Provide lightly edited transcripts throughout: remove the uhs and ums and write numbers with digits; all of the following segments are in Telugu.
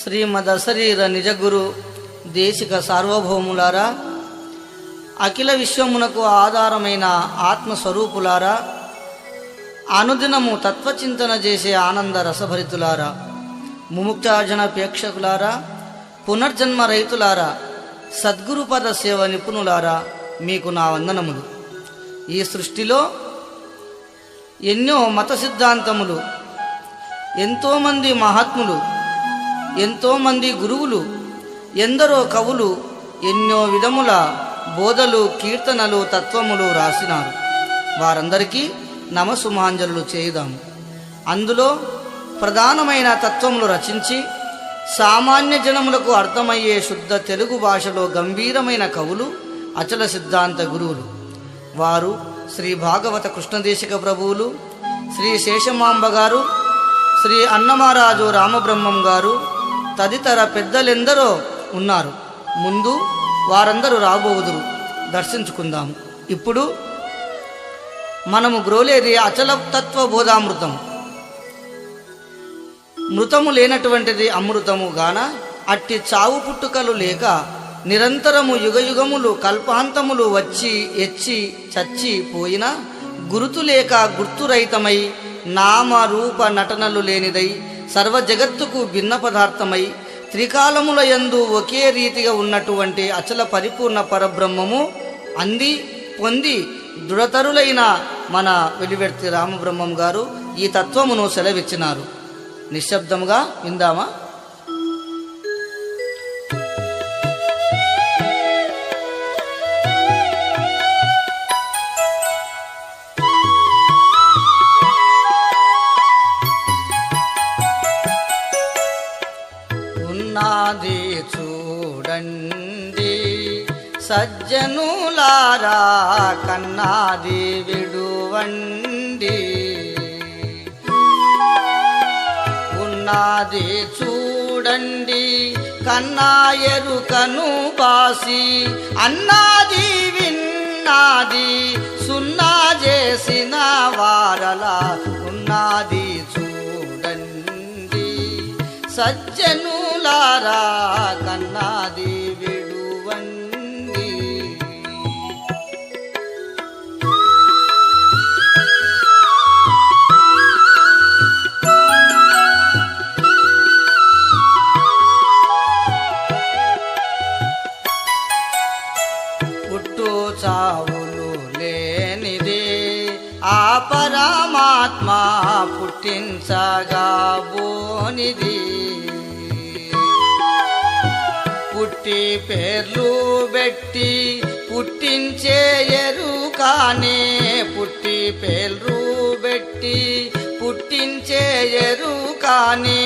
శ్రీమదశరీర నిజగురు దేశిక సార్వభౌములారా, అఖిల విశ్వమునకు ఆధారమైన ఆత్మస్వరూపులారా, అనుదినము తత్వచింతన చేసే ఆనంద రసభరితులారా, ముముక్షార్జన ప్రేక్షకులారా, పునర్జన్మ రైతులారా, సద్గురుపద సేవ నిపుణులారా, మీకు నా వందనములు. ఈ సృష్టిలో ఎన్నో మత సిద్ధాంతములు, ఎంతోమంది మహాత్ములు, ఎంతోమంది గురువులు, ఎందరో కవులు ఎన్నో విధముల బోధలు, కీర్తనలు, తత్వములు రాసినారు. వారందరికీ నమసుమాంజలు చేయుదాము. అందులో ప్రధానమైన తత్వములు రచించి సామాన్య జనములకు అర్థమయ్యే శుద్ధ తెలుగు భాషలో గంభీరమైన కవులు అచల సిద్ధాంత గురువులు. వారు శ్రీ భాగవత కృష్ణదేశిక ప్రభువులు, శ్రీ శేషమాంబ గారు, శ్రీ అన్నమారాజు రామబ్రహ్మం గారు తదితర పెద్దలెందరో ఉన్నారు. ముందు వారందరూ రాబోదురు, దర్శించుకుందాము. ఇప్పుడు మనము గ్రోలేది అచల తత్వ బోధామృతం. మృతము లేనటువంటిది అమృతము గాన, అట్టి చావు పుట్టుకలు లేక నిరంతరము యుగయుగములు కల్పాంతములు వచ్చి ఎచ్చి చచ్చి పోయినా గురుతు లేక గుర్తురహితమై నామ రూప నటనలు లేనిదై సర్వ జగత్తుకు భిన్న పదార్థమై త్రికాలముల యందు ఒకే రీతిగా ఉన్నటువంటి అచల పరిపూర్ణ పరబ్రహ్మము అంది పొంది దృఢతరులైన మన వెలివెర్తి రామబ్రహ్మం గారు ఈ తత్వమును సెలవిచ్చినారు. నిశ్శబ్దముగా విందామా? ఉన్నది చూడండి సజ్జనులారా, కన్నాది విడువండి. ఉన్నది చూడండి కన్నా ఎరుకను బాసి, అన్నాది విన్నాది సున్నా చేసిన వారలా. ఉన్నది చూడండి సజ్జనులారా, కన్నాది విడువండి. పుట్టు చావులు లేనిదే ఆ పరమాత్మ పుట్టించగా బోనిది. పుట్టి పేర్లు పెట్టి పుట్టించే ఎరుకానే, పుట్టి పేర్లు పెట్టి పుట్టించే ఎరుకాని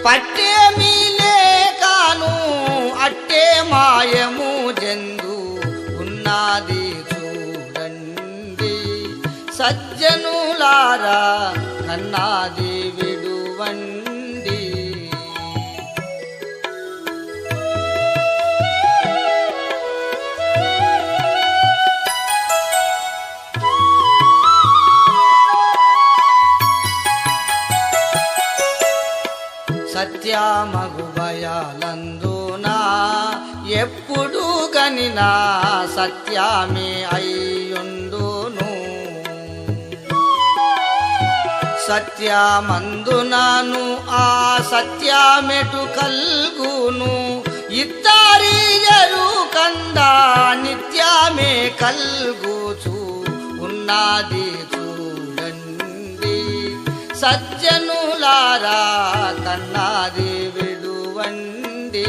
పట్టేమీ లేకాను అట్టే మాయము జందు. ఉన్నది చూడండి సజ్జనులారా, కన్నాది విడువండి. సత్యమగు భయాలందునా ఎప్పుడు గనినా సత్యమే అయ్యుండును. సత్యమందునాను ఆ సత్యమెటు కల్గును, ఇత్తారి ఎరుకండా నిత్యమే కల్గుచు. ఉన్నది చూడండి సజ్జనులారా, కన్నాది విడువండి.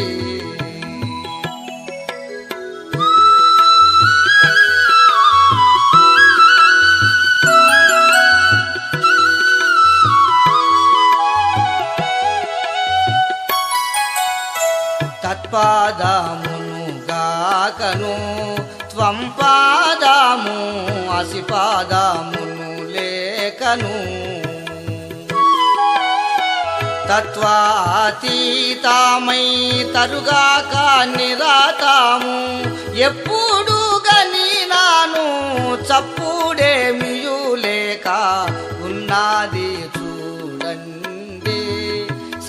తత్పాదమును గాకను త్వం పాదము, అసిపాదమును లేకను. తత్వాతీతమై తరుగాక నిరాతాము, ఎప్పుడు గని నాను చప్పుడేమియు లేక. ఉన్నది చూడండి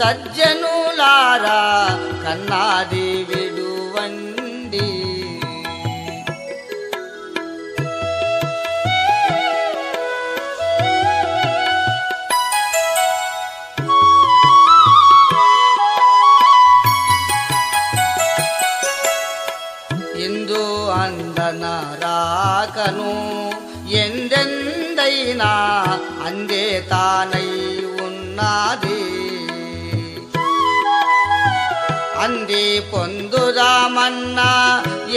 సజ్జనులారా సజ్జనులారా కన్నాది విడువండి. ఇందు అందన రాకను ఎందెందైనా అందే తానై ఉన్నది. అంది పొందుదామన్నా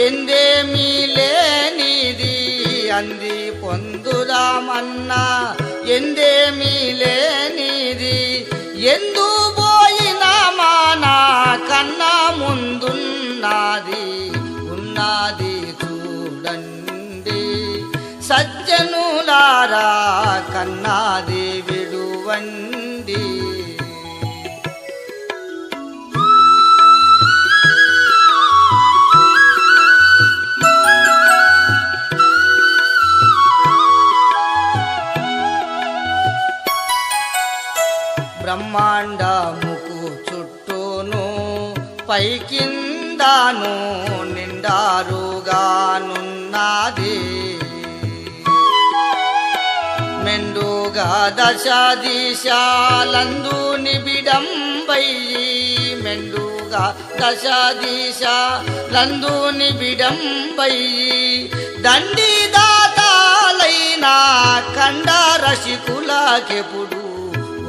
ఎందేమీ లేనిది. అంది పొందుదామన్నా ఎందేమీ లేనిది. ఎందు పోయినా మానా కన్నా ముందున్నది. ఉన్నది చూడండి సజ్జనులారా కన్నాది విడువండి. బ్రహ్మాండముకు చుట్టూను పైకిందాను నిండారుగానున్నది. మెండుగా దశ దిశాలందు నిబిడంబయ్యి. మెండుగా దశ దిశాలందు నిబిడంబయ్యి. దండి దాతాలైనా కండ రసికులకెప్పుడు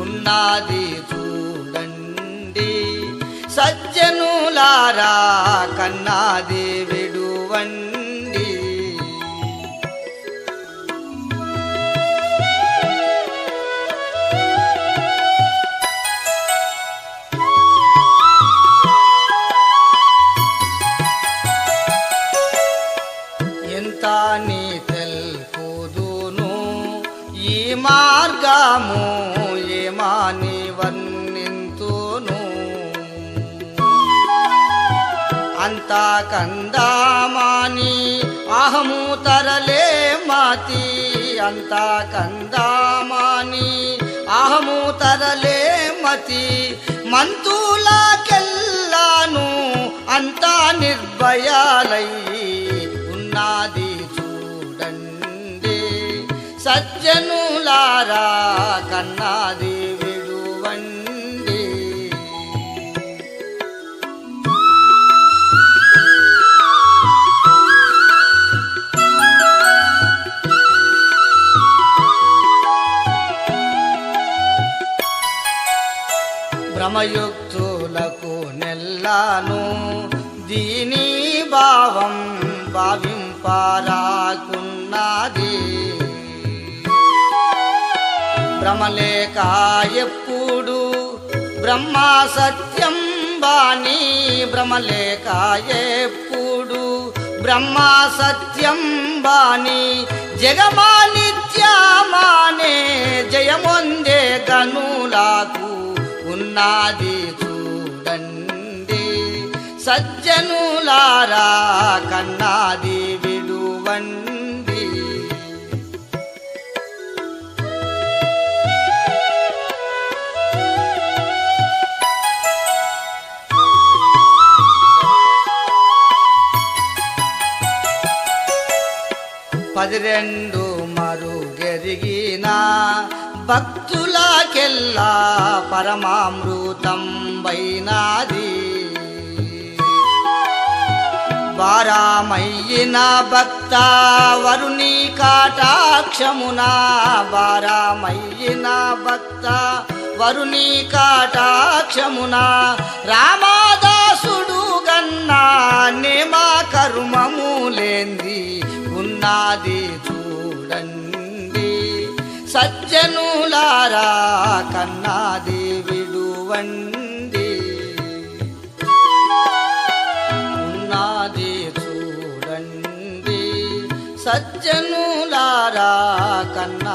ఉన్నది చూడండి సజ్జనులారా కన్నాది విడువండి. ఎంత నీ తెల్పుదును ఈ మార్గము ఏమాని వర్ణింతును. అంతా కందామాని అహము తరలే మతి. అంతా కందామాని అహము తరలే మతి. మంతులకెల్లాను అంతా నిర్భయాలయ్యి ఉన్నది చూడండి సజ్జనులారా కన్నాది విడువండి. భ్రమయుక్తులకు నెల్లాను దీని భావం భావింపారాకున్నది. భ్రమలేక ఎప్పుడు బ్రహ్మ సత్యం బాణి. భ్రమలేక ఎప్పుడు బ్రహ్మ సత్యం బాణి. జగమా నిత్యమానే జయమొందే గనులకు ఉన్నది చూడండి సజ్జనులారా కన్నాది విడువండి. పదిరెండు మరుగెరిగిన భక్తులకెల్లా పరమామృతం వైనాది. వారామయ్యిన భక్త వరుని కాటాక్షమున. వారామయ్యిన భక్త వరుని కాటాక్షమున. రామదాసుడు గన్నా నేమ కర్మములేంది ఉన్నది చూడండి సజ్జనులారా కన్నాది విడువండి. ఉన్నది చూడండి సజ్జనులారా కన్నా